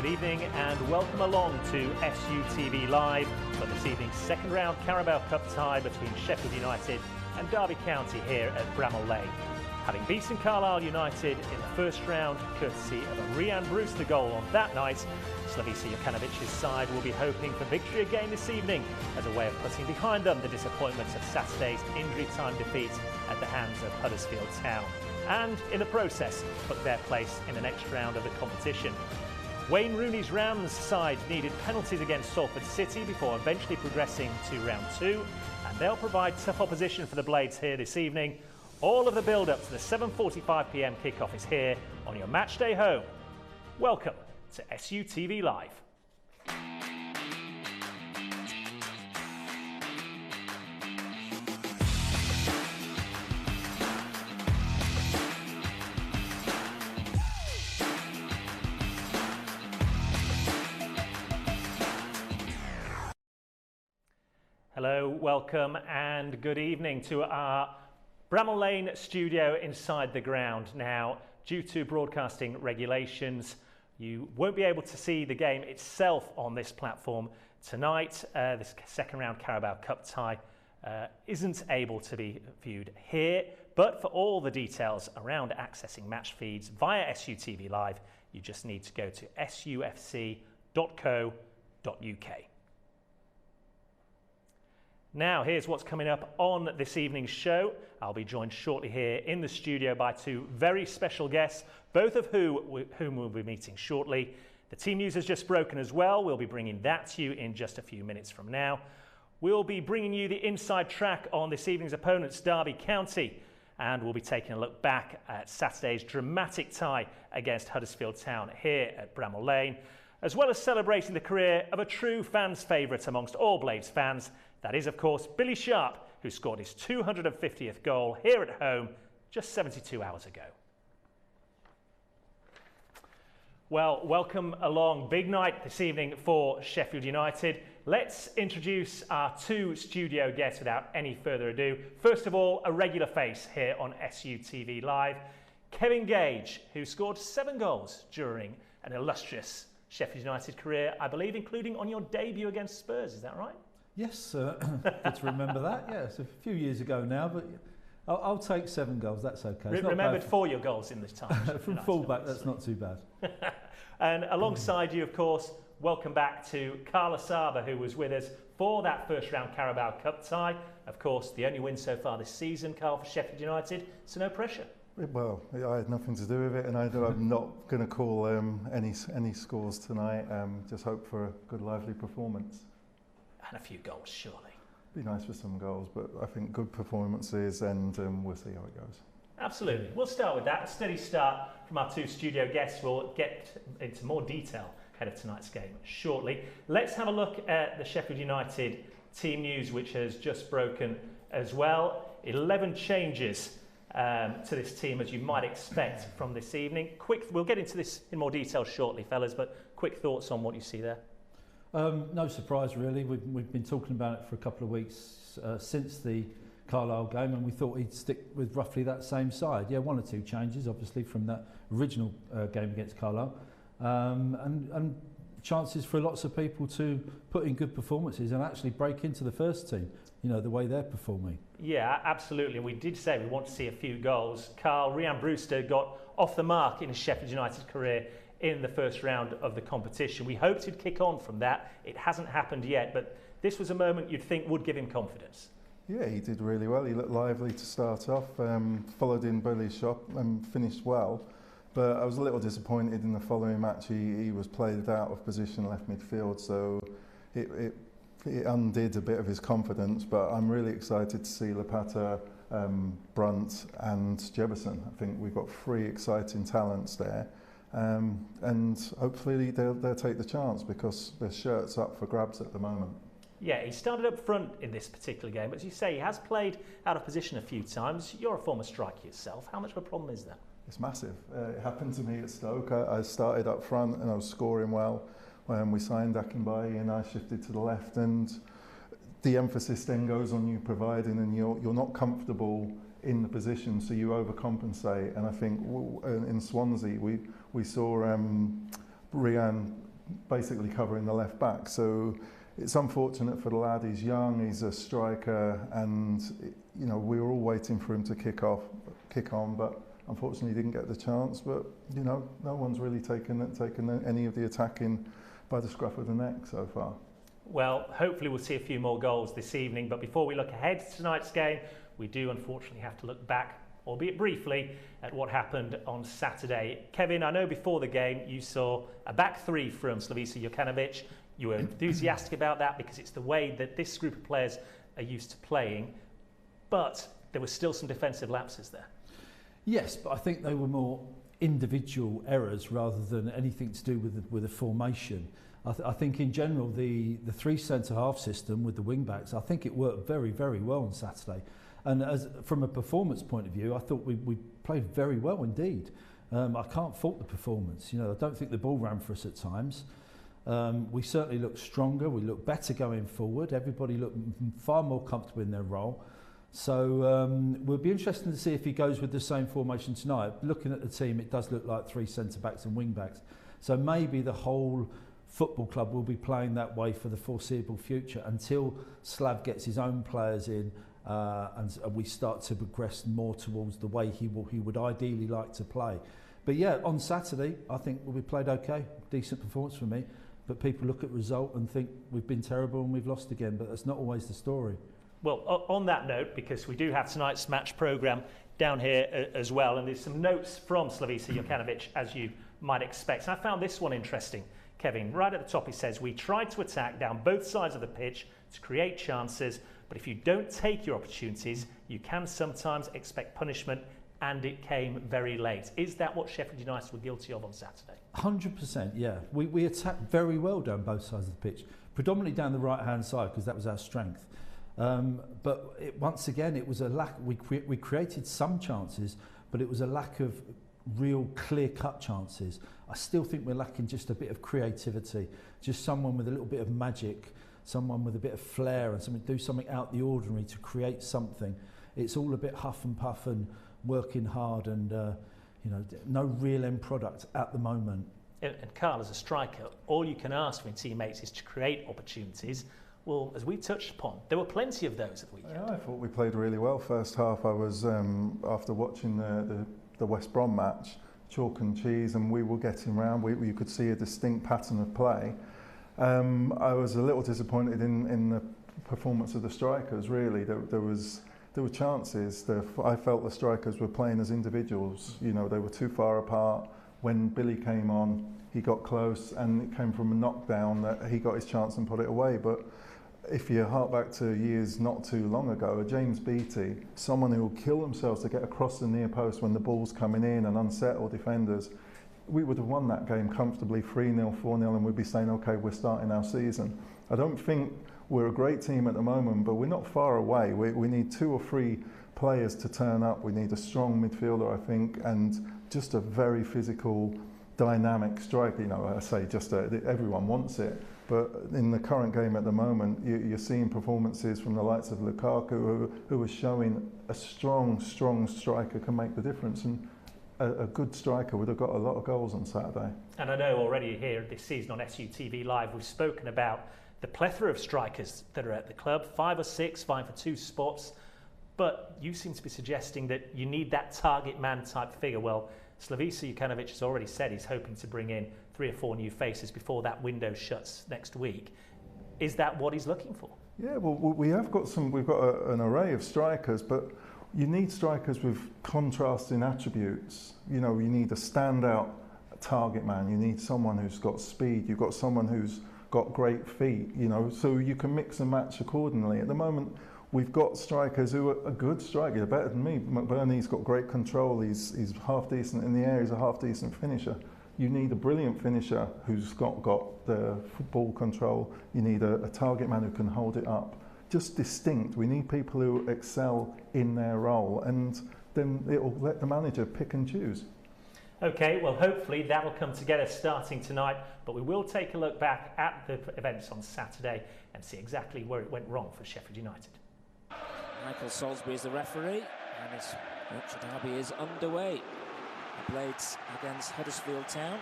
good evening and welcome along to SUTV Live for this evening's second round Carabao Cup tie between Sheffield United and Derby County here at Bramall Lane. Having beaten Carlisle United in the first round, courtesy of a Rhys Norrington-Davies goal on that night, Slavisa Jokanovic's side will be hoping for victory again this evening as a way of putting behind them the disappointments of Saturday's injury time defeat at the hands of Huddersfield Town, and in the process put their place in the next round of the competition. Wayne Rooney's Rams side needed penalties against Salford City before eventually progressing to round two, and they'll provide tough opposition for the Blades here this evening. All of the build-up to the 7:45 p.m. kickoff is here on your match day home. Welcome to SUTV Live. Hello, welcome and good evening to our Bramall Lane studio inside the ground. Now, due to broadcasting regulations, you won't be able to see the game itself on this platform tonight. This second round Carabao Cup tie isn't able to be viewed here, but for all the details around accessing match feeds via SUTV Live, you just need to go to sufc.co.uk. Now, here's what's coming up on this evening's show. I'll be joined shortly here in the studio by two very special guests, both of whom we'll be meeting shortly. The team news has just broken as well. We'll be bringing that to you in just a few minutes from now. We'll be bringing you the inside track on this evening's opponents, Derby County, and we'll be taking a look back at Saturday's dramatic tie against Huddersfield Town here at Bramall Lane, as well as celebrating the career of a true fans' favourite amongst all Blades fans. That is, of course, Billy Sharp, who scored his 250th goal here at home just 72 hours ago. Well, welcome along. Big night this evening for Sheffield United. Let's introduce our two studio guests without any further ado. First of all, a regular face here on SUTV Live, Kevin Gage, who scored 7 goals during an illustrious Sheffield United career, I believe, including on your debut against Spurs. Is that right? Yes, good to remember that. Yeah, it's a few years ago now, but I'll take 7 goals. That's okay. Remembered for your goals in this time. From fullback, that's not too bad. And alongside you, of course, welcome back to Carl Asaba, who was with us for that first round Carabao Cup tie. Of course, the only win so far this season, Carl, for Sheffield United, so no pressure. Well, I had nothing to do with it, and I'm not going to call any scores tonight. Just hope for a good, lively performance. And a few goals, surely. Be nice for some goals, but I think good performances, and we'll see how it goes. Absolutely. We'll start with that. A steady start from our two studio guests. We'll get into more detail ahead of tonight's game shortly. Let's have a look at the Sheffield United team news, which has just broken as well. 11 changes to this team, as you might expect from this evening. We'll get into this in more detail shortly, fellas, but quick thoughts on what you see there. No surprise really. We've been talking about it for a couple of weeks since the Carlisle game, and we thought he'd stick with roughly that same side. Yeah, 1 or 2 changes obviously from that original game against Carlisle, and chances for lots of people to put in good performances and actually break into the first team, you know, the way they're performing. Yeah, absolutely. And we did say we want to see a few goals. Carl, Rhys Norrington-Davies got off the mark in his Sheffield United career in the first round of the competition. We hoped he'd kick on from that. It hasn't happened yet, but this was a moment you'd think would give him confidence. Yeah, he did really well. He looked lively to start off, followed in Billy's shot and finished well. But I was a little disappointed in the following match. He was played out of position left midfield, so it undid a bit of his confidence. But I'm really excited to see Lapata, Brunt and Jefferson. I think we've got 3 exciting talents there. And hopefully they'll take the chance, because their shirt's up for grabs at the moment. Yeah, he started up front in this particular game, but as you say, he has played out of position a few times. You're a former striker yourself. How much of a problem is that? It's massive. It happened to me at Stoke. I started up front and I was scoring well. When we signed Akinbaye and I shifted to the left, and the emphasis then goes on you providing, and you're not comfortable in the position, so you overcompensate. And I think in Swansea we saw Ryan basically covering the left back. So it's unfortunate for the lad. He's young, he's a striker, and you know, we were all waiting for him to kick on, but unfortunately he didn't get the chance. But you know, no one's really taken any of the attacking by the scruff of the neck so far. Well, hopefully we'll see a few more goals this evening, but before we look ahead to tonight's game, we do unfortunately have to look back, albeit briefly, at what happened on Saturday. Kevin, I know before the game you saw a back three from Slavica Jokanovic. You were enthusiastic about that because it's the way that this group of players are used to playing, but there were still some defensive lapses there. Yes, but I think they were more individual errors rather than anything to do with the formation. I think in general the three centre-half system with the wing-backs, I think it worked very, very well on Saturday. And from a performance point of view, I thought we played very well indeed. I can't fault the performance. You know, I don't think the ball ran for us at times. We certainly looked stronger, we looked better going forward. Everybody looked far more comfortable in their role. So we'll be interested to see if he goes with the same formation tonight. Looking at the team, it does look like three centre-backs and wing-backs. So maybe the whole football club will be playing that way for the foreseeable future until Slav gets his own players in and we start to progress more towards the way he would ideally like to play. But yeah, on Saturday, I think we played okay. Decent performance for me. But people look at the result and think we've been terrible and we've lost again. But that's not always the story. Well, on that note, because we do have tonight's match programme down here as well, and there's some notes from Slavica Jokanovic, as you might expect. And I found this one interesting, Kevin. Right at the top, he says, "We tried to attack down both sides of the pitch to create chances, but if you don't take your opportunities, you can sometimes expect punishment, and it came very late." Is that what Sheffield United were guilty of on Saturday? 100%, yeah. We attacked very well down both sides of the pitch, predominantly down the right-hand side because that was our strength. But once again, it was a lack. We created some chances, but it was a lack of real clear-cut chances. I still think we're lacking just a bit of creativity, just someone with a little bit of magic, someone with a bit of flair and do something out the ordinary to create something. It's all a bit huff and puff and working hard and you know, no real end product at the moment. And Carl, as a striker, all you can ask from your teammates is to create opportunities. Well, as we touched upon, there were plenty of those at the weekend. Yeah, I thought we played really well first half. I was, after watching the West Brom match, chalk and cheese, and we were getting round. You could see a distinct pattern of play. I was a little disappointed in the performance of the strikers, really. There were chances. I felt the strikers were playing as individuals. You know, they were too far apart. When Billy came on, he got close, and it came from a knockdown that he got his chance and put it away. But if you hark back to years not too long ago, James Beattie, someone who will kill themselves to get across the near post when the ball's coming in and unsettle defenders, we would have won that game comfortably, 3-0, 4-0, and we'd be saying, okay, we're starting our season. I don't think we're a great team at the moment, but we're not far away. We need 2 or 3 players to turn up. We need a strong midfielder, I think, and just a very physical, dynamic striker. You know, I say just everyone wants it, but in the current game at the moment, you're seeing performances from the likes of Lukaku, who are showing a strong striker can make the difference, and a good striker would have got a lot of goals on Saturday. And I know already here this season on SUTV Live, we've spoken about the plethora of strikers that are at the club, 5 or 6 vying for 2 spots, but you seem to be suggesting that you need that target man type figure. Well, Slavica Jokanovic has already said he's hoping to bring in 3 or 4 new faces before that window shuts next week. Is that what he's looking for? Yeah, well, we've got an array of strikers, but you need strikers with contrasting attributes. You know, you need a standout target man. You need someone who's got speed. You've got someone who's got great feet, you know, so you can mix and match accordingly. At the moment, we've got strikers who are a good striker. They're better than me. McBurney's got great control. He's half decent in the air. He's a half decent finisher. You need a brilliant finisher who's got the ball control. You need a target man who can hold it up. Just distinct. We need people who excel in their role, and then it'll let the manager pick and choose. Okay, well, hopefully that'll come together starting tonight, but we will take a look back at the events on Saturday and see exactly where it went wrong for Sheffield United. Michael Salisbury is the referee, and this Yorkshire derby is underway. The Blades against Huddersfield Town.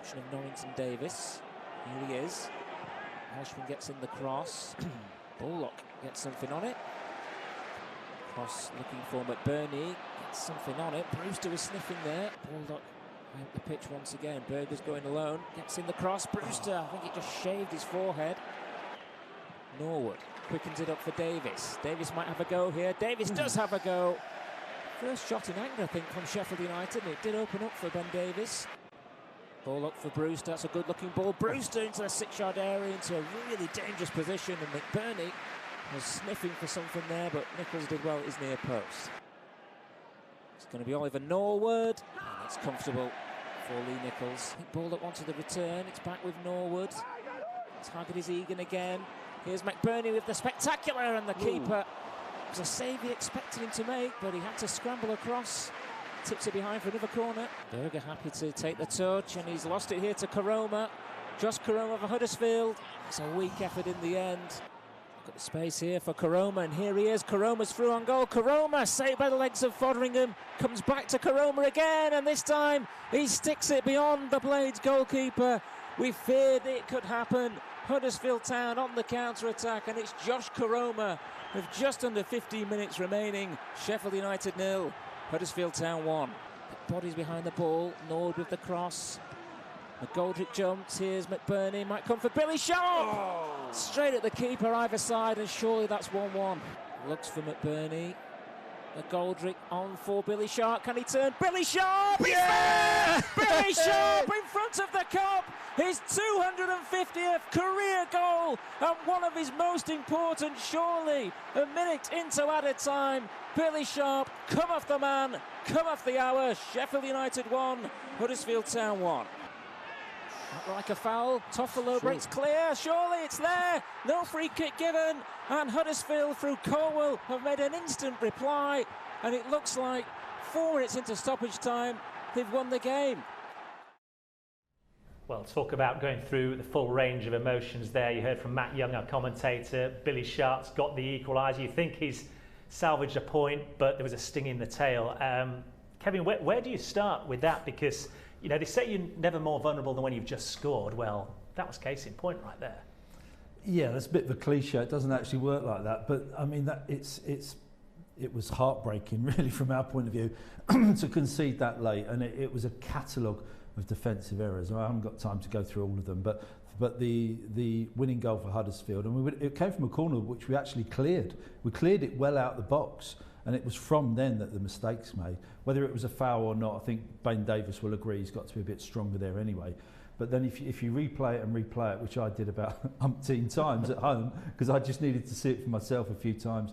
Option of Norrington-Davies. Here he is. Osborn gets in the cross. Bullock gets something on it. Cross looking for McBurney. Gets something on it. Brewster was sniffing there. Bullock out the pitch once again. Berger's going alone. Gets in the cross. Brewster, I think he just shaved his forehead. Norwood quickens it up for Davies. Davies might have a go here. Davies does have a go. First shot in anger, I think, from Sheffield United. And it did open up for Ben Davies. Ball up for Brewster. That's a good-looking ball. Brewster into the 6-yard area, into a really dangerous position. And McBurney was sniffing for something there, but Nichols did well at his near post. It's going to be Oliver Norwood. And it's comfortable for Lee Nichols. I think ball up onto the return. It's back with Norwood. Target is Egan again. Here's McBurney with the spectacular, and the keeper. It was a save he expected him to make, but he had to scramble across. Tips it behind for another corner. Berger happy to take the touch, and he's lost it here to Koroma. Josh Koroma for Huddersfield. It's a weak effort in the end. Got the space here for Koroma, and here he is. Koroma's through on goal. Koroma, saved by the legs of Fotheringham. Comes back to Koroma again, and this time he sticks it beyond the Blades goalkeeper. We feared it could happen. Huddersfield Town on the counter-attack, and it's Josh Koroma with just under 15 minutes remaining. Sheffield United 0, Huddersfield Town 1. Bodies behind the ball. Norwood with the cross. McGoldrick jumps. Here's McBurney. Might come for Billy Sharp. Straight at the keeper either side, and surely that's 1-1. Looks for McBurney. McGoldrick on for Billy Sharp. Can he turn? Billy Sharp! Yeah! Billy Sharp in front of the Cop. His 250th career goal, and one of his most important, surely. A minute into added time. Billy Sharp, come off the man, come off the hour. Sheffield United 1, Huddersfield Town 1. Not like a foul. Toffolo breaks clear. Surely it's there. No free kick given. And Huddersfield through Colwell have made an instant reply. And it looks like 4 minutes into stoppage time, they've won the game. Well, talk about going through the full range of emotions there. You heard from Matt Young, our commentator. Billy Sharp's got the equaliser. You think he's salvaged a point, but there was a sting in the tail. Kevin, where do you start with that? Because you know, they say you're never more vulnerable than when you've just scored. Well, that was case in point right there. Yeah, that's a bit of a cliche. It doesn't actually work like that. But I mean, it was heartbreaking, really, from our point of view, to concede that late. And it was a catalogue of defensive errors. I haven't got time to go through all of them. But the winning goal for Huddersfield, and it came from a corner which we actually cleared. We cleared it well out the box. And it was from then that the mistakes made. Whether it was a foul or not, I think Ben Davies will agree he's got to be a bit stronger there anyway. But then if you replay it, which I did about umpteen times at home, because I just needed to see it for myself a few times,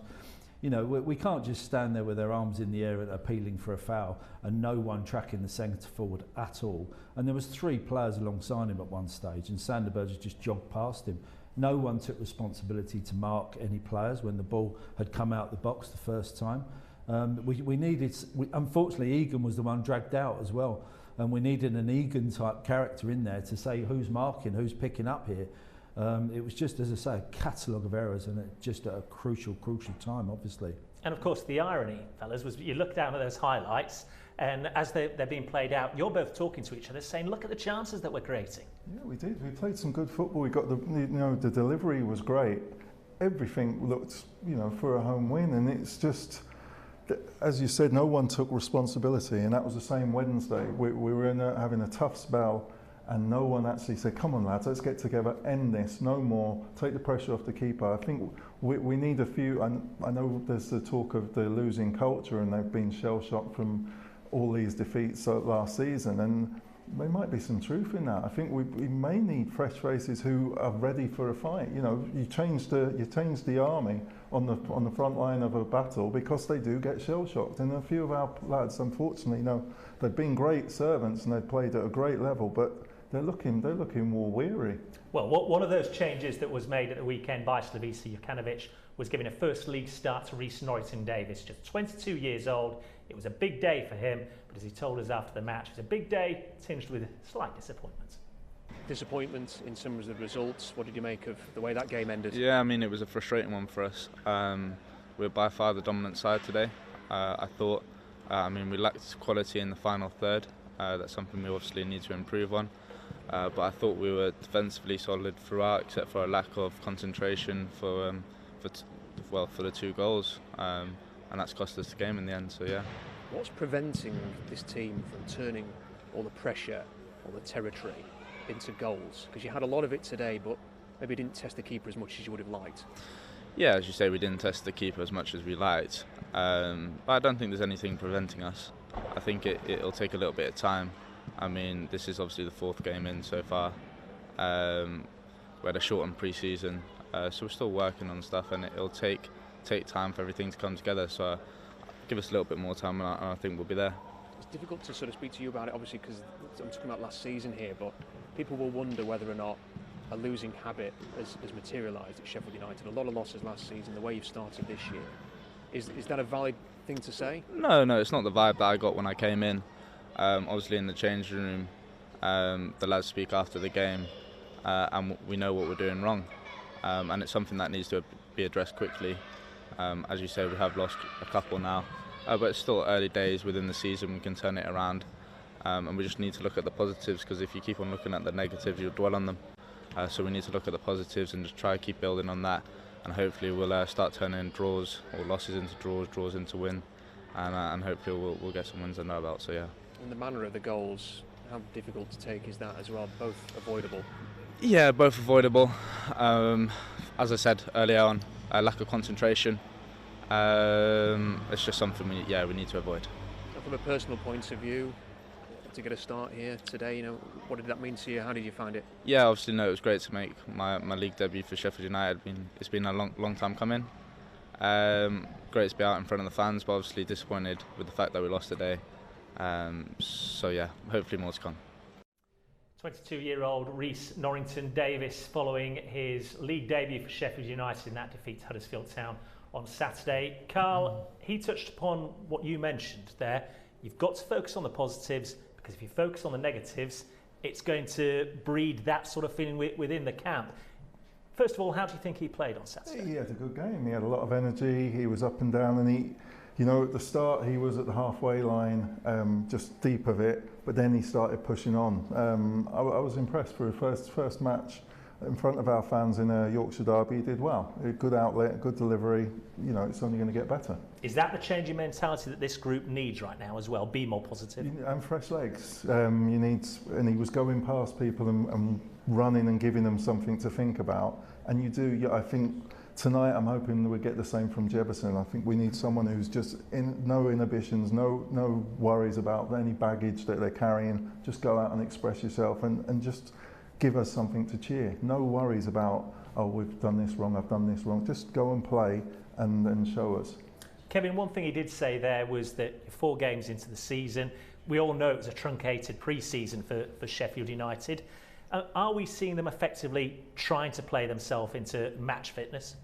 you know, we can't just stand there with their arms in the air and appealing for a foul and no one tracking the centre forward at all. And there was 3 players alongside him at one stage, and Sanderberg just jogged past him. No one took responsibility to mark any players when the ball had come out the box the first time. Unfortunately, Egan was the one dragged out as well, and we needed an Egan type character in there to say who's marking, who's picking up here. It was just, as I say, a catalogue of errors, and just at a crucial time, obviously. And of course, the irony, fellas, was you look down at those highlights, and as they're being played out, you're both talking to each other, saying, "Look at the chances that we're creating." Yeah, we did. We played some good football. We got the delivery was great. Everything looked, for a home win, and it's just, as you said, no one took responsibility, and that was the same Wednesday. We were having a tough spell, and no one actually said, "Come on, lads, let's get together, end this, no more, take the pressure off the keeper." I think we need a few. I know there's the talk of the losing culture, and they've been shell-shocked from all these defeats last season, and there might be some truth in that. I think we may need fresh faces who are ready for a fight. You change the army on the front line of a battle, because they do get shell-shocked, and a few of our lads, unfortunately, they've been great servants and they've played at a great level, but they're looking more weary. Well, one of those changes that was made at the weekend by Slavisa Jokanovic was giving a first league start to Rhys Norrington-Davies, just 22 years old. It was a big day for him, but as he told us after the match, it was a big day tinged with slight disappointment. Disappointment in some of the results. What did you make of the way that game ended? Yeah, I mean, it was a frustrating one for us. We were by far the dominant side today. I thought, we lacked quality in the final third. That's something we obviously need to improve on. But I thought we were defensively solid throughout, except for a lack of concentration for the 2 goals, and that's cost us the game in the end. So yeah. What's preventing this team from turning all the pressure, all the territory into goals? Because you had a lot of it today, but maybe didn't test the keeper as much as you would have liked. Yeah, as you say, we didn't test the keeper as much as we liked, but I don't think there's anything preventing us. I think it'll take a little bit of time. I mean, this is obviously the 4th game in so far. We had a shortened pre-season, so we're still working on stuff, and it'll take time for everything to come together. So give us a little bit more time, and I think we'll be there. It's difficult to sort of speak to you about it, obviously, because I'm talking about last season here, but people will wonder whether or not a losing habit has materialised at Sheffield United. A lot of losses last season, the way you've started this year. Is that a valid thing to say? No, it's not the vibe that I got when I came in. Obviously in the changing room, the lads speak after the game, and we know what we're doing wrong, and it's something that needs to be addressed quickly. As you say, we have lost a couple now, but it's still early days within the season. We can turn it around, and we just need to look at the positives, because if you keep on looking at the negatives, you'll dwell on them. So we need to look at the positives and just try to keep building on that, and hopefully we'll start turning draws or losses into draws into win, and hopefully we'll get some wins under our belt. So yeah. And the manner of the goals, how difficult to take is that as well? Both avoidable? Yeah, both avoidable. As I said earlier on, lack of concentration. It's just something we need to avoid. And from a personal point of view, to get a start here today, what did that mean to you? How did you find it? Yeah, obviously, it was great to make my league debut for Sheffield United. It's been a long time coming. Great to be out in front of the fans, but obviously disappointed with the fact that we lost today. So yeah, hopefully more to come. 22-year-old Rhys Norrington-Davies following his league debut for Sheffield United in that defeat to Huddersfield Town on Saturday. Carl, he touched upon what you mentioned there. You've got to focus on the positives, because if you focus on the negatives, it's going to breed that sort of feeling within the camp. First of all, how do you think he played on Saturday? He had a good game. He had a lot of energy. He was up and down, and at the start he was at the halfway line, just deep of it, but then he started pushing on. I was impressed for his first match in front of our fans in a Yorkshire derby. He did well. A good outlet, good delivery. It's only going to get better. Is that the change in mentality that this group needs right now as well? Be more positive. And fresh legs. And he was going past people and running and giving them something to think about. And you do. I think tonight I'm hoping that we get the same from Jefferson. I think we need someone who's just no inhibitions, no worries about any baggage that they're carrying. Just go out and express yourself and just give us something to cheer. No worries about, oh, we've done this wrong, I've done this wrong. Just go and play and show us. Kevin, one thing he did say there was that 4 games into the season, we all know it was a truncated pre-season for Sheffield United. Are we seeing them effectively trying to play themselves into match fitness?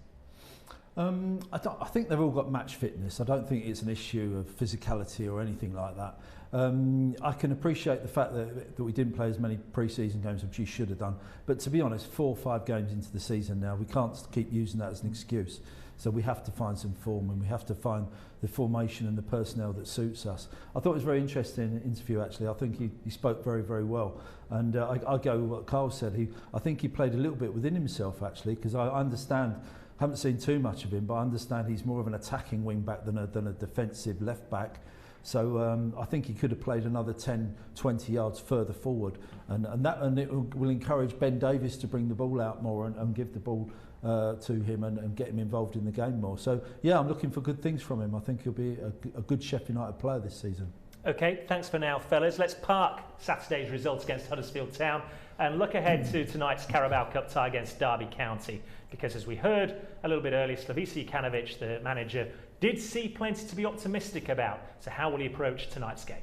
I think they've all got match fitness. I don't think it's an issue of physicality or anything like that. I can appreciate the fact that we didn't play as many pre-season games as we should have done. But to be honest, 4 or 5 games into the season now, we can't keep using that as an excuse. So we have to find some form, and we have to find the formation and the personnel that suits us. I thought it was a very interesting interview, actually. I think he spoke very, very well. And I go with what Carl said. I think he played a little bit within himself, actually, because I understand, haven't seen too much of him, but I understand he's more of an attacking wing back than a defensive left back. So I think he could have played another 10, 20 yards further forward, and it will encourage Ben Davies to bring the ball out more and give the ball to him and get him involved in the game more. So yeah, I'm looking for good things from him. I think he'll be a good Sheffield United player this season. Okay, thanks for now, fellas. Let's park Saturday's results against Huddersfield Town and look ahead to tonight's Carabao Cup tie against Derby County, because as we heard a little bit earlier, Slavica Jokanovic, the manager, did see plenty to be optimistic about. So how will he approach tonight's game?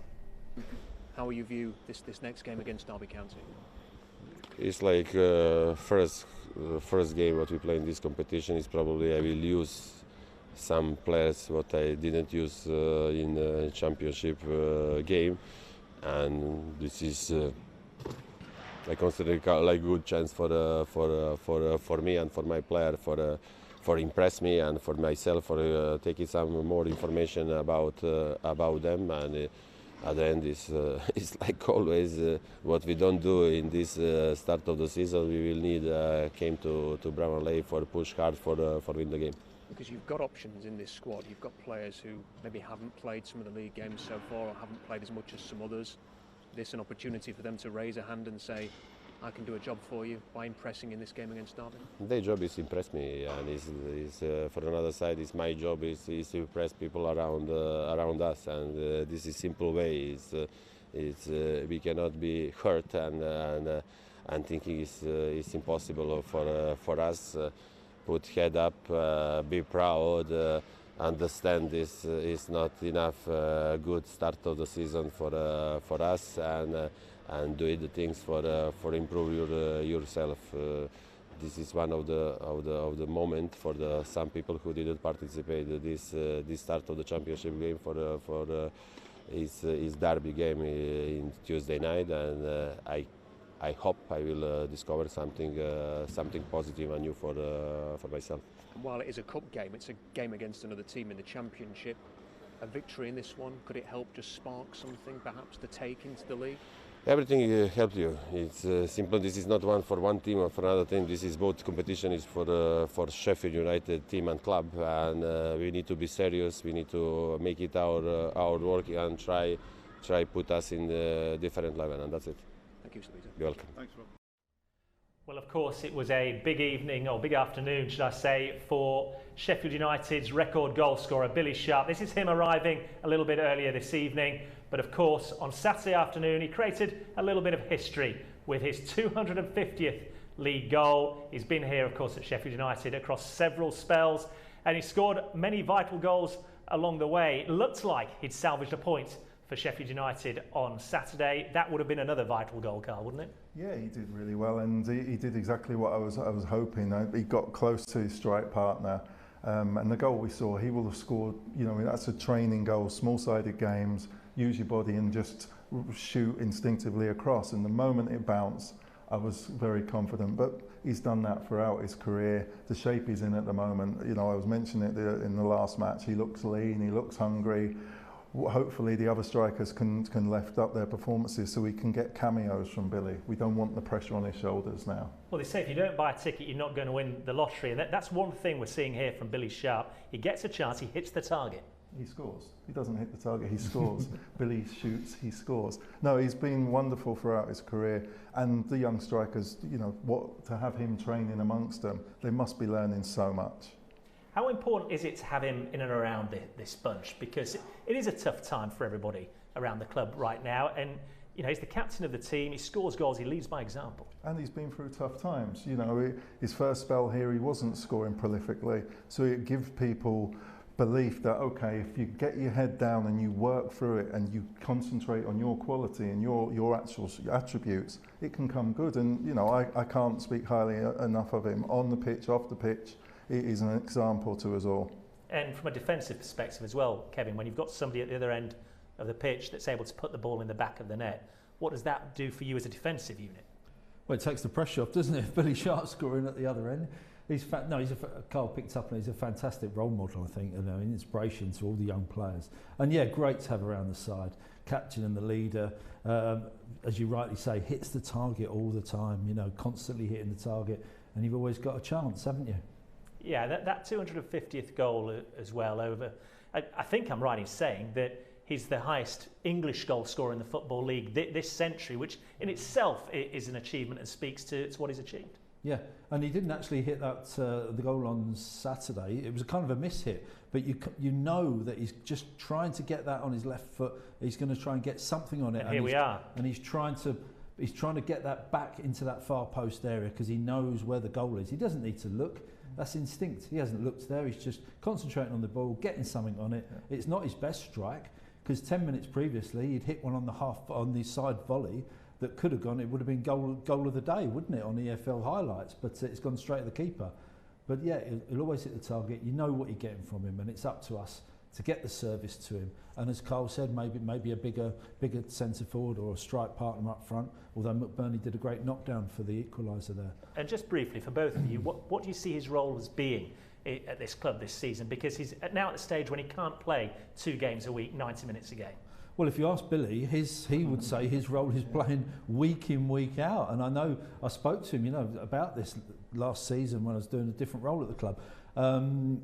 How will you view this next game against Derby County? It's like first game what we play in this competition. Is probably I will use some players what I didn't use in the championship game, and this is I consider like good chance for me and for my player for impress me and for myself for taking some more information about them, and at the end is it's like always what we don't do in this start of the season. We will need came to Bramall Lane for push hard for win the game. Because you've got options in this squad. You've got players who maybe haven't played some of the league games so far or haven't played as much as some others. This is an opportunity for them to raise a hand and say, I can do a job for you by impressing in this game against Derby. Their job is impress me, and is for another side, is my job is to impress people around us, and this is simple way. We cannot be hurt and thinking it's impossible for us. Put head up, be proud. Understand this is not enough good start of the season for us, and do the things for improve yourself. This is one of the moment for some people who didn't participate. This start of the championship game for is Derby game in Tuesday night, and I hope I will discover something positive and new for myself. While it is a cup game, it's a game against another team in the championship. A victory in this one, could it help just spark something perhaps to take into the league? Everything helps you. It's simple. This is not one for one team or for another team. This is both competition is for Sheffield United team and club, and we need to be serious. We need to make it our work and try put us in a different level, and that's it. Thank you, Salita. You're welcome. Thanks, Rob. Well, of course, it was a big evening, or big afternoon, should I say, for Sheffield United's record goal scorer, Billy Sharp. This is him arriving a little bit earlier this evening. But of course, on Saturday afternoon, he created a little bit of history with his 250th league goal. He's been here, of course, at Sheffield United across several spells, and he scored many vital goals along the way. It looked like he'd salvaged a point for Sheffield United on Saturday. That would have been another vital goal, Carl, wouldn't it? Yeah, he did really well, and he did exactly what I was hoping. He got close to his strike partner, and the goal we saw, he will have scored. You know, that's a training goal, small-sided games. Use your body and just shoot instinctively across. And the moment it bounced, I was very confident. But he's done that throughout his career. The shape he's in at the moment, you know, I was mentioning it in the last match. He looks lean, he looks hungry. Hopefully the other strikers can lift up their performances so we can get cameos from Billy. We don't want the pressure on his shoulders now. Well, they say if you don't buy a ticket, you're not going to win the lottery. And that's one thing we're seeing here from Billy Sharp. He gets a chance, he hits the target. He scores. He doesn't hit the target, he scores. Billy shoots, he scores. No, he's been wonderful throughout his career. And the young strikers, you know, to have him training amongst them, they must be learning so much. How important is it to have him in and around this bunch? Because it is a tough time for everybody around the club right now. And, you know, he's the captain of the team, he scores goals, he leads by example. And he's been through tough times. You know, his first spell here, he wasn't scoring prolifically. So it gives people belief that, okay, if you get your head down and you work through it and you concentrate on your quality and your actual attributes, it can come good. And, you know, I can't speak highly enough of him on the pitch, off the pitch. It is an example to us all. And from a defensive perspective as well, Kevin, when you've got somebody at the other end of the pitch that's able to put the ball in the back of the net, what does that do for you as a defensive unit? Well, it takes the pressure off, doesn't it? Billy Sharp scoring at the other end. Carl picked up, and he's a fantastic role model, I think, and an inspiration to all the young players. And yeah, great to have around the side, captain and the leader. As you rightly say, hits the target all the time. You know, constantly hitting the target, and you've always got a chance, haven't you? Yeah, that 250th goal as well over. I think I'm right in saying that he's the highest English goal scorer in the Football League this century, which in itself is an achievement and speaks to what he's achieved. Yeah, and he didn't actually hit that the goal on Saturday. It was a kind of a miss hit, but you know that he's just trying to get that on his left foot. He's going to try and get something on it. And here we are. And he's trying to get that back into that far post area because he knows where the goal is. He doesn't need to look. That's instinct. He hasn't looked there. He's just concentrating on the ball, getting something on it. Yeah. It's not his best strike because 10 minutes previously he'd hit one on the side volley that could have gone. It would have been goal of the day, wouldn't it, on EFL highlights? But it's gone straight at the keeper. But yeah, he'll always hit the target. You know what you're getting from him, and it's up to us to get the service to him. And as Carl said, maybe a bigger centre forward or a strike partner up front. Although McBurney did a great knockdown for the equaliser there. And just briefly for both of you, what do you see his role as being at this club this season? Because he's now at the stage when he can't play 2 games a week, 90 minutes a game. Well, if you ask Billy, he would say his role is playing week in, week out. And I know I spoke to him, about this last season when I was doing a different role at the club.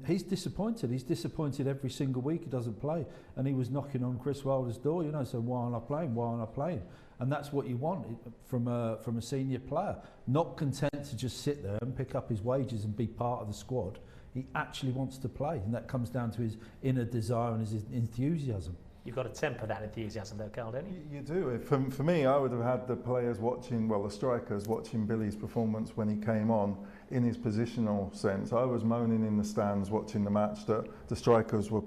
He's disappointed. He's disappointed every single week he doesn't play. And he was knocking on Chris Wilder's door, so why aren't I playing? Why aren't I playing? And that's what you want from a senior player. Not content to just sit there and pick up his wages and be part of the squad. He actually wants to play. And that comes down to his inner desire and his enthusiasm. You've got to temper that enthusiasm though, Carl, don't you? You do. For me, I would have had the players watching, the strikers watching Billy's performance when he came on in his positional sense. I was moaning in the stands watching the match that the strikers were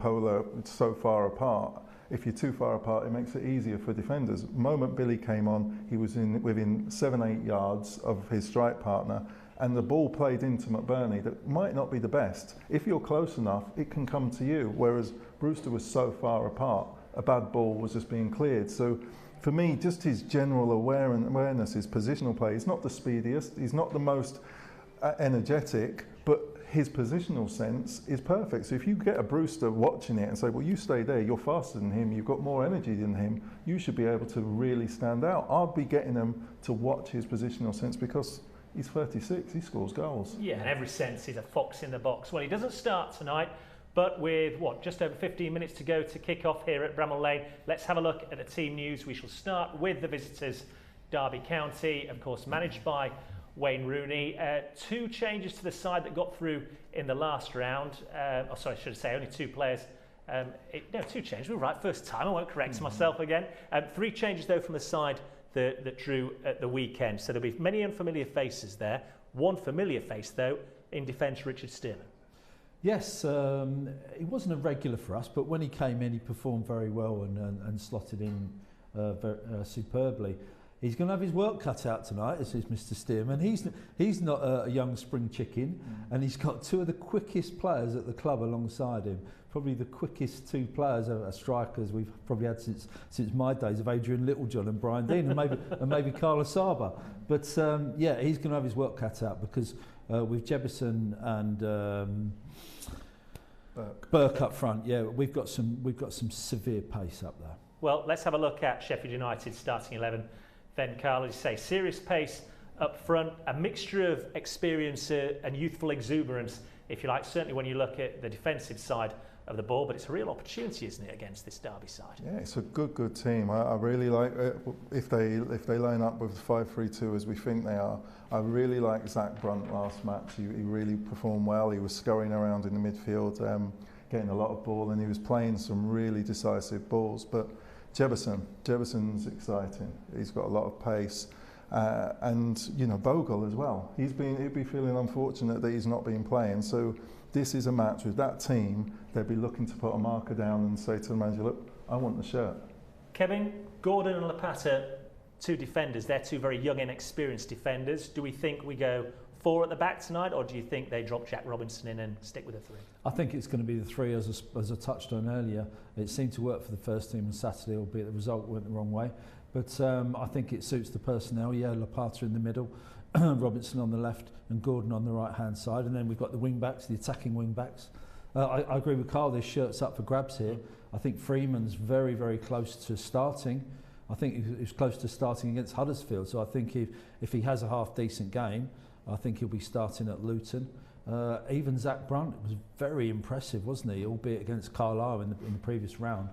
so far apart. If you're too far apart, it makes it easier for defenders. The moment Billy came on, he was within 7-8 yards of his strike partner, and the ball played into McBurney that might not be the best. If you're close enough, it can come to you, whereas Brewster was so far apart, a bad ball was just being cleared. So for me, just his general awareness, his positional play, he's not the speediest, he's not the most energetic, but his positional sense is perfect. So if you get a Brewster watching it and say, well, you stay there, you're faster than him, you've got more energy than him, you should be able to really stand out. I'd be getting them to watch his positional sense because he's 36, he scores goals. Yeah, in every sense, he's a fox in the box. Well, he doesn't start tonight, but with, just over 15 minutes to go to kick off here at Bramall Lane, let's have a look at the team news. We shall start with the visitors, Derby County, of course, managed by Wayne Rooney. 2 changes to the side that got through in the last round. I should say only 2 players. 2 changes. We're right, first time. I won't correct myself again. 3 changes, though, from the side that drew at the weekend. So there'll be many unfamiliar faces there. 1 familiar face, though, in defence, Richard Stearman. Yes, he wasn't a regular for us, but when he came in, he performed very well and slotted in superbly. He's going to have his work cut out tonight, this is Mr. Stearman. He's not a young spring chicken, and he's got 2 of the quickest players at the club alongside him. Probably the quickest 2 players, strikers we've probably had since my days of Adrian Littlejohn and Brian Dean, and maybe Carlos Saba. But he's going to have his work cut out because with Jebison and Burke up front, we've got some severe pace up there. Well, let's have a look at Sheffield United starting 11. Then, Carl, as you say, serious pace up front, a mixture of experience and youthful exuberance, if you like, certainly when you look at the defensive side of the ball, but it's a real opportunity, isn't it, against this Derby side? Yeah, it's a good team. I really like it. If they line up with 5-3-2 as we think they are. I really like Zach Brunt last match. He really performed well. He was scurrying around in the midfield, getting a lot of ball, and he was playing some really decisive balls. But Jebison's exciting. He's got a lot of pace, and Bogle as well. He'd be feeling unfortunate that he's not been playing. So this is a match with that team. They'd be looking to put a marker down and say to the manager, look, I want the shirt. Kevin, Gordon and Lapata, 2 defenders. They're 2 very young, inexperienced defenders. Do we think we go 4 at the back tonight, or do you think they drop Jack Robinson in and stick with the 3? I think it's going to be the 3 as I touched on earlier. It seemed to work for the first team on Saturday, albeit the result went the wrong way. But I think it suits the personnel. Lapata in the middle, Robinson on the left and Gordon on the right-hand side. And then we've got the wing-backs, the attacking wing-backs. I agree with Carl, this shirt's up for grabs here. I think Freeman's very, very close to starting. I think he was close to starting against Huddersfield. So I think if he has a half-decent game, I think he'll be starting at Luton. Even Zach Brunt was very impressive, wasn't he? Albeit against Carlisle in the previous round.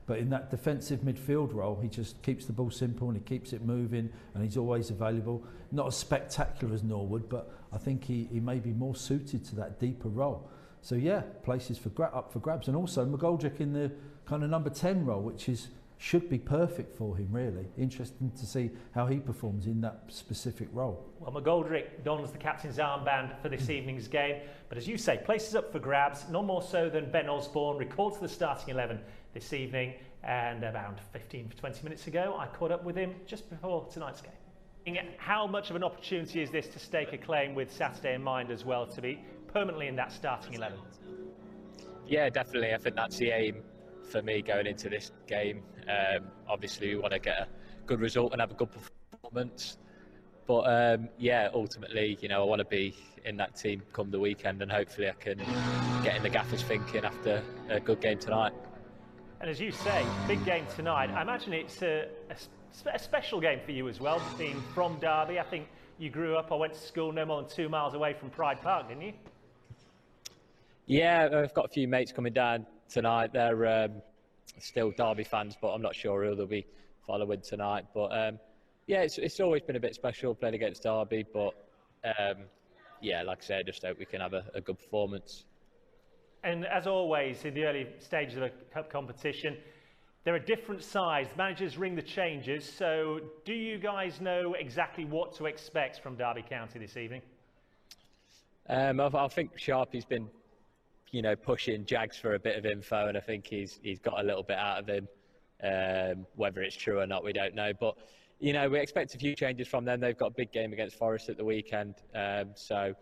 But in that defensive midfield role, he just keeps the ball simple and he keeps it moving and he's always available. Not as spectacular as Norwood, but I think he may be more suited to that deeper role. So places up for grabs. And also McGoldrick in the kind of number 10 role, which should be perfect for him, really. Interesting to see how he performs in that specific role. Well, McGoldrick dons the captain's armband for this evening's game, but as you say, places up for grabs, no more so than Ben Osborn, recalled to the starting 11 this evening, and around 15-20 minutes ago, I caught up with him just before tonight's game. How much of an opportunity is this to stake a claim with Saturday in mind as well, to be permanently in that starting 11? Yeah, definitely. I think that's the aim for me going into this game. Obviously we want to get a good result and have a good performance, but ultimately I want to be in that team come the weekend, and hopefully I can get in the gaffer's thinking after a good game tonight. And as you say, big game tonight. I imagine it's a special game for you as well, being from Derby. I think you grew up or went to school no more than 2 miles away from Pride Park, didn't you? Yeah, I've got a few mates coming down tonight. They're still Derby fans, but I'm not sure who they'll be following tonight. But yeah, it's always been a bit special playing against Derby. But yeah, like I said, I just hope we can have a good performance. And as always, in the early stages of a cup competition, there are different sides. The managers ring the changes. So do you guys know exactly what to expect from Derby County this evening? I think Sharpie's been, pushing Jags for a bit of info, and I think he's got a little bit out of him. Whether it's true or not, we don't know. But, we expect a few changes from them. They've got a big game against Forest at the weekend. So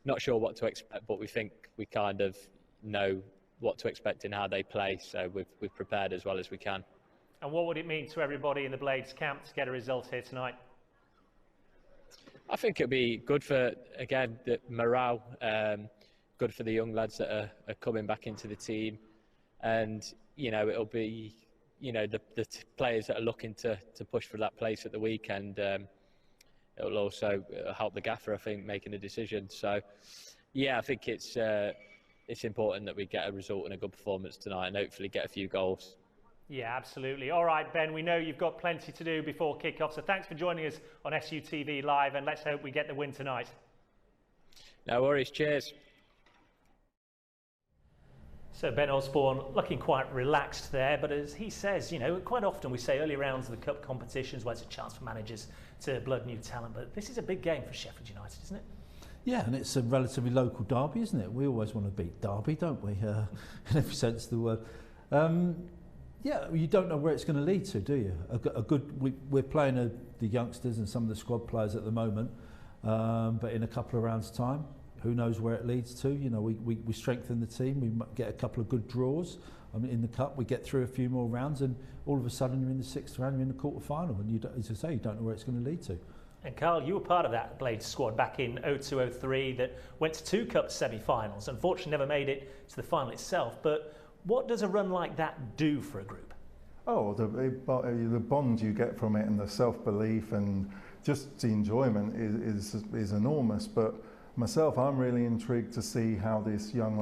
not sure what to expect, but we think we kind of know what to expect in how they play. So we've prepared as well as we can. And what would it mean to everybody in the Blades camp to get a result here tonight? I think it'll be good for, again, the morale, good for the young lads that are coming back into the team. And, it'll be, the players that are looking to push for that place at the weekend. It'll also help the gaffer, I think, making a decision. So, yeah, I think it's important that we get a result and a good performance tonight and hopefully get a few goals. Yeah, absolutely. All right, Ben, we know you've got plenty to do before kick-off, so thanks for joining us on SUTV Live, and let's hope we get the win tonight. No worries, cheers. So Ben Osborn looking quite relaxed there, but as he says, quite often we say early rounds of the cup competitions where it's a chance for managers to blood new talent, but this is a big game for Sheffield United, isn't it? Yeah, and it's a relatively local derby, isn't it? We always want to beat Derby, don't we? In every sense of the word. Yeah, you don't know where it's going to lead to, do you? We're playing the youngsters and some of the squad players at the moment, but in a couple of rounds' time, who knows where it leads to? We strengthen the team. We might get a couple of good draws in the cup. We get through a few more rounds, and all of a sudden you're in the 6th round, you're in the quarter-final, and as I say, you don't know where it's going to lead to. And Carl, you were part of that Blades squad back in 02-03 that went to 2 cup semi-finals. Unfortunately, never made it to the final itself. But what does a run like that do for a group? Oh, the bond you get from it and the self-belief and just the enjoyment is enormous. But myself, I'm really intrigued to see how this young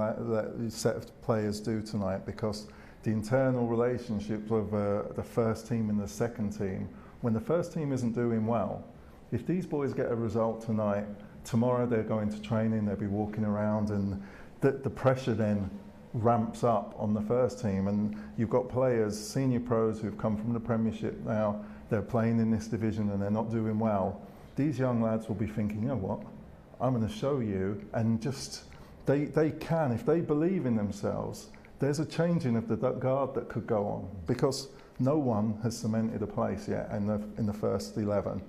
set of players do tonight, because the internal relationship with the first team and the second team, when the first team isn't doing well, if these boys get a result tonight, tomorrow they're going to training, they'll be walking around, and the pressure then ramps up on the first team. And you've got players, senior pros who've come from the Premiership now, they're playing in this division and they're not doing well. These young lads will be thinking, you know what, I'm going to show you, and just, they can, if they believe in themselves, there's a changing of the guard that could go on, because no one has cemented a place yet in the first 11.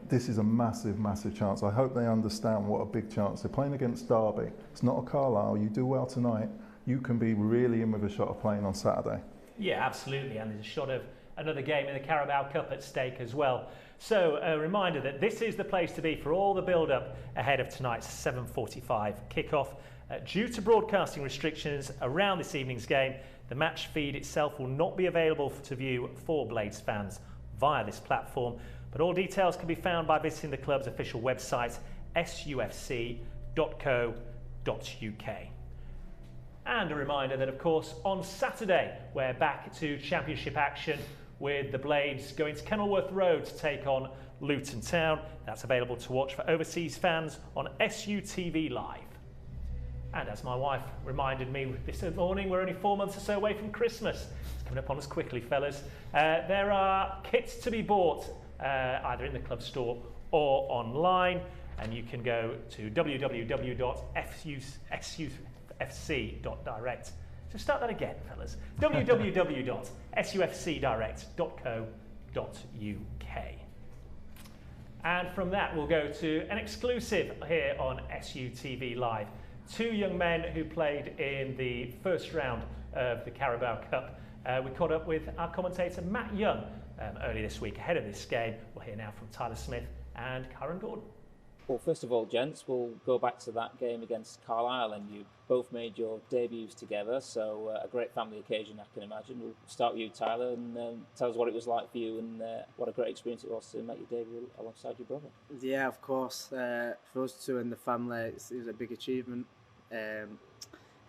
This is a massive, massive chance. I hope they understand what a big chance. They're playing against Derby. It's not a Carlisle. You do well tonight, you can be really in with a shot of playing on Saturday. Yeah, absolutely. And there's a shot of another game in the Carabao Cup at stake as well. So a reminder that this is the place to be for all the build-up ahead of tonight's 7:45 kickoff. Due to broadcasting restrictions around this evening's game, the match feed itself will not be available to view for Blades fans via this platform. But all details can be found by visiting the club's official website, sufc.co.uk. And a reminder that, of course, on Saturday, we're back to Championship action with the Blades going to Kenilworth Road to take on Luton Town. That's available to watch for overseas fans on SUTV Live. And as my wife reminded me this morning, we're only 4 months or so away from Christmas. It's coming up on us quickly, fellas. There are kits to be bought either in the club store or online, and you can go to www.sufc.direct. So start that again, fellas. www.sufcdirect.co.uk. And from that, we'll go to an exclusive here on SUTV Live. 2 young men who played in the first round of the Carabao Cup. We caught up with our commentator Matt Young earlier this week ahead of this game. We'll hear now from Tyler Smith and Karen Gordon. Well, first of all, gents, we'll go back to that game against Carlisle, and you both made your debuts together, so a great family occasion, I can imagine. We'll start with you, Tyler, and tell us what it was like for you and what a great experience it was to make your debut alongside your brother. Yeah, of course. For us two and the family, it was a big achievement.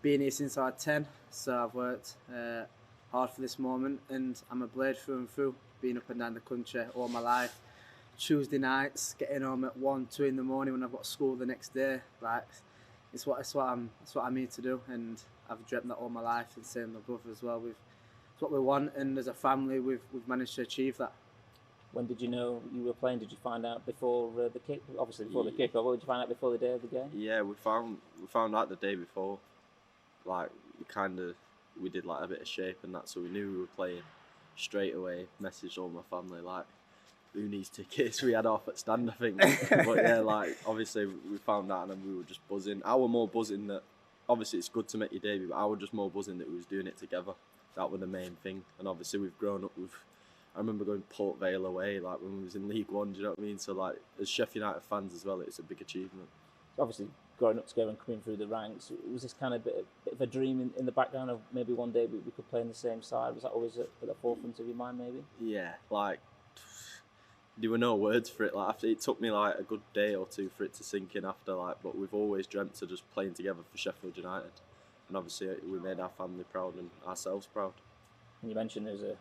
Being here since I was 10, so I've worked hard for this moment, and I'm a Blade through and through, being up and down the country all my life. Tuesday nights, getting home at 1, 2 in the morning when I've got school the next day. Like, it's what I'm here to do, and I've dreamt that all my life, and same with my brother as well. It's what we want, and as a family, we've managed to achieve that. When did you know you were playing? Did you find out before the kick? Obviously before the kick, or did you find out before the day of the game? Yeah, we found out the day before. Like, we did like a bit of shape and that, so we knew we were playing. Straight away, messaged all my family like, who needs tickets? We had off at stand, I think. But yeah, like, obviously we found out and we were just buzzing. I was more buzzing that, obviously it's good to make your debut, but I was just more buzzing that we was doing it together. That was the main thing. And obviously we've grown up with, I remember going Port Vale away, like when we was in League One, do you know what I mean? So like, as Sheffield United fans as well, it's a big achievement. Obviously, growing up together and coming through the ranks, was this kind of bit of a dream in the background of maybe one day we could play on the same side? Was that always at the forefront of your mind, maybe? Yeah, like, there were no words for it. Like, after, it took me like a good day or two for it to sink in after, like, but we've always dreamt of just playing together for Sheffield United. And obviously we made our family proud and ourselves proud. And you mentioned there's a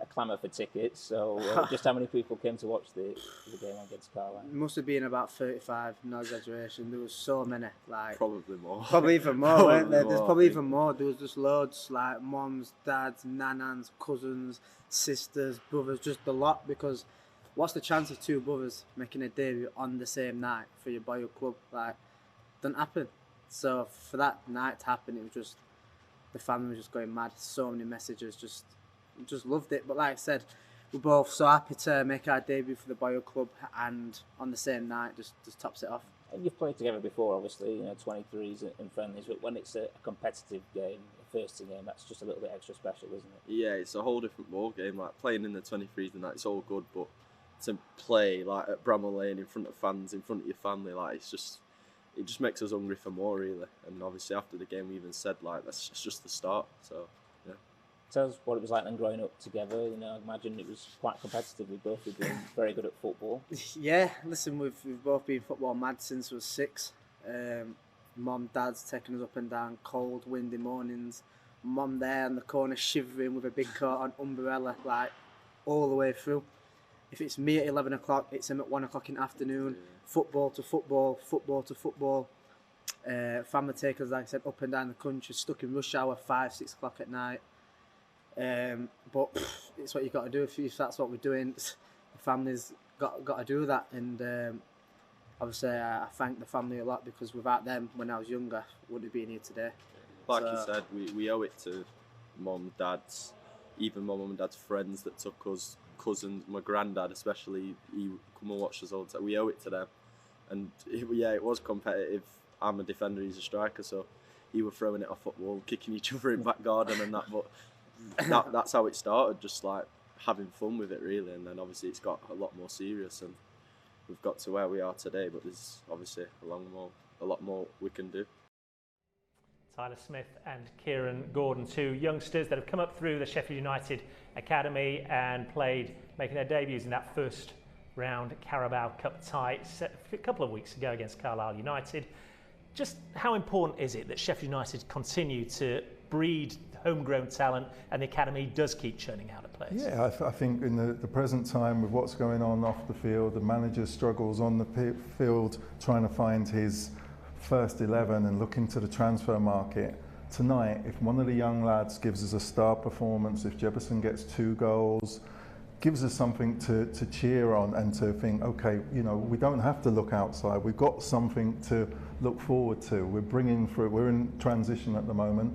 clamour for tickets, so just how many people came to watch the game against Carlisle? It must have been about 35, no exaggeration. There was so many, like probably more. Probably even more, weren't there? There's probably even more. There was just loads, like mums, dads, nanans, cousins, sisters, brothers, just a lot. Because what's the chance of two brothers making a debut on the same night for your boyhood club? Like, doesn't happen. So for that night to happen, it was just, the family was just going mad. So many messages, just loved it. But like I said, we're both so happy to make our debut for the boyhood club, and on the same night just tops it off. And you've played together before, obviously, 23s and friendlies, but when it's a competitive game, a first team game, that's just a little bit extra special, isn't it? Yeah, it's a whole different ball game. Like, playing in the 23s and that, it's all good, but to play like at Bramall Lane in front of fans, in front of your family, like, it just makes us hungry for more, really. And obviously after the game we even said, like, that's just the start. So yeah. Tell us what it was like then growing up together. I imagine it was quite competitive. We both have been very good at football. Yeah, listen, we've both been football mad since we were 6. Mum, dad's taking us up and down cold, windy mornings. Mum there in the corner shivering with a big coat on, umbrella, like, all the way through. If it's me at 11 o'clock, it's him at 1 o'clock in the afternoon. Yeah. Football to football, football to football. Family takers, like I said, up and down the country, stuck in rush hour, 5, 6 o'clock at night. But it's what you've got to do. If that's what we're doing, the family's got to do that. And obviously I thank the family a lot, because without them, when I was younger, I wouldn't have been here today. Like you said, we owe it to mum, dad's, even my mum and dad's friends that took us, cousins, my granddad especially, he come and watched us all the time. We owe it to them. And it was competitive. I'm a defender, he's a striker, so he was throwing it off football, kicking each other in back garden and that. But that's how it started, just like having fun with it, really. And then obviously it's got a lot more serious, and we've got to where we are today, but there's obviously a lot more we can do. Tyler Smith and Kieran Gordon, two youngsters that have come up through the Sheffield United Academy and making their debuts in that first round Carabao Cup tie a couple of weeks ago against Carlisle United. Just how important is it that Sheffield United continue to breed homegrown talent and the academy does keep churning out of players? Yeah, I think in the present time, with what's going on off the field, the manager struggles on the field trying to find his first 11 and looking to the transfer market. Tonight, if one of the young lads gives us a star performance, if Jefferson gets 2 goals, gives us something to cheer on and to think, okay, we don't have to look outside. We've got something to look forward to. We're in transition at the moment.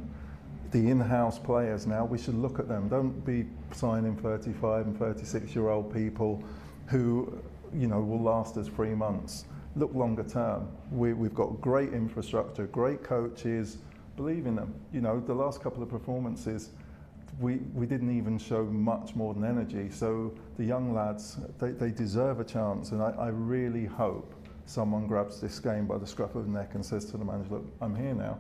The in-house players now, we should look at them. Don't be signing 35 and 36-year-old people who, will last us 3 months. Look longer term. We've got great infrastructure, great coaches. Believe in them. The last couple of performances, we didn't even show much more than energy. So the young lads, they deserve a chance, and I really hope someone grabs this game by the scruff of the neck and says to the manager, look, I'm here now.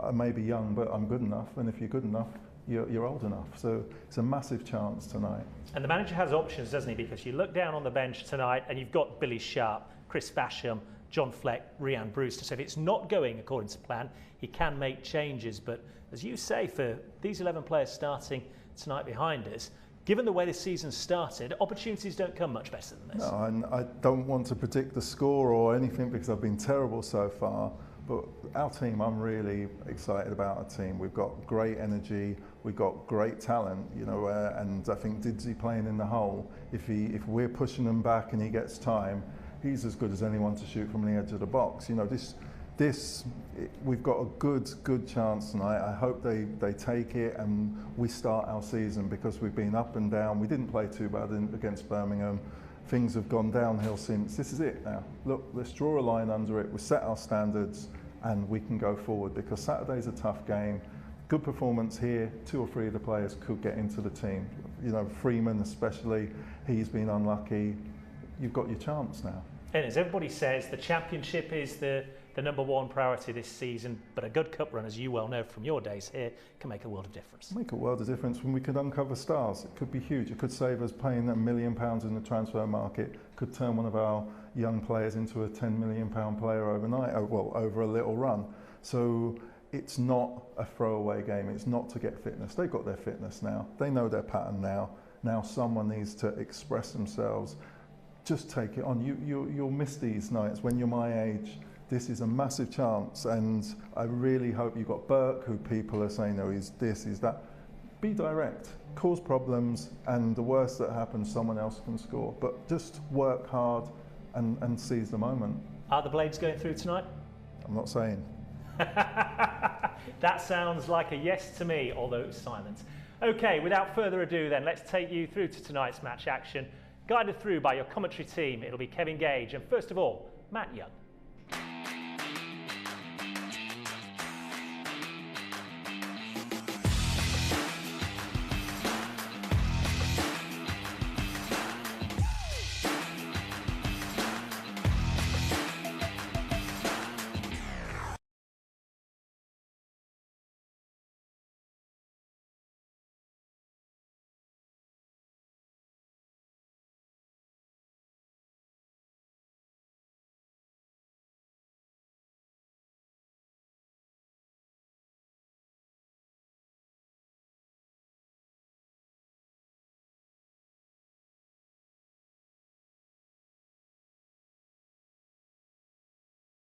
I may be young, but I'm good enough, and if you're good enough, you're old enough. So it's a massive chance tonight. And the manager has options, doesn't he? Because you look down on the bench tonight and you've got Billy Sharp, Chris Basham, John Fleck, Rhian Brewster. So if it's not going according to plan, he can make changes. But as you say, for these 11 players starting tonight behind us, given the way this season started, opportunities don't come much better than this. No, and I don't want to predict the score or anything because I've been terrible so far. But our team, I'm really excited about our team. We've got great energy, we've got great talent, you know, and I think Didsy playing in the hole, if we're pushing him back and he gets time, he's as good as anyone to shoot from the edge of the box. You know, we've got a good chance tonight. I hope they take it and we start our season, because we've been up and down. We didn't play too bad against Birmingham. Things have gone downhill since. This is it now. Look, let's draw a line under it. We set our standards and we can go forward, because Saturday's a tough game. Good performance here. 2 or 3 of the players could get into the team. You know, Freeman especially, he's been unlucky. You've got your chance now. And as everybody says, the championship is the #1 priority this season, but a good cup run, as you well know from your days here, can make a world of difference. Make a world of difference when we could uncover stars. It could be huge. It could save us paying £1 million in the transfer market, could turn one of our young players into a £10 million player overnight, well, over a little run. So it's not a throwaway game. It's not to get fitness. They've got their fitness now. They know their pattern now. Now someone needs to express themselves. Just take it on. You'll miss these nights when you're my age. This is a massive chance, and I really hope you've got Burke, who people are saying, oh, he's this, he's that. Be direct, cause problems, and the worst that happens, someone else can score. But just work hard and seize the moment. Are the Blades going through tonight? I'm not saying. That sounds like a yes to me, although it's silent. Okay, without further ado then, let's take you through to tonight's match action. Guided through by your commentary team, it'll be Kevin Gage and first of all, Matt Young.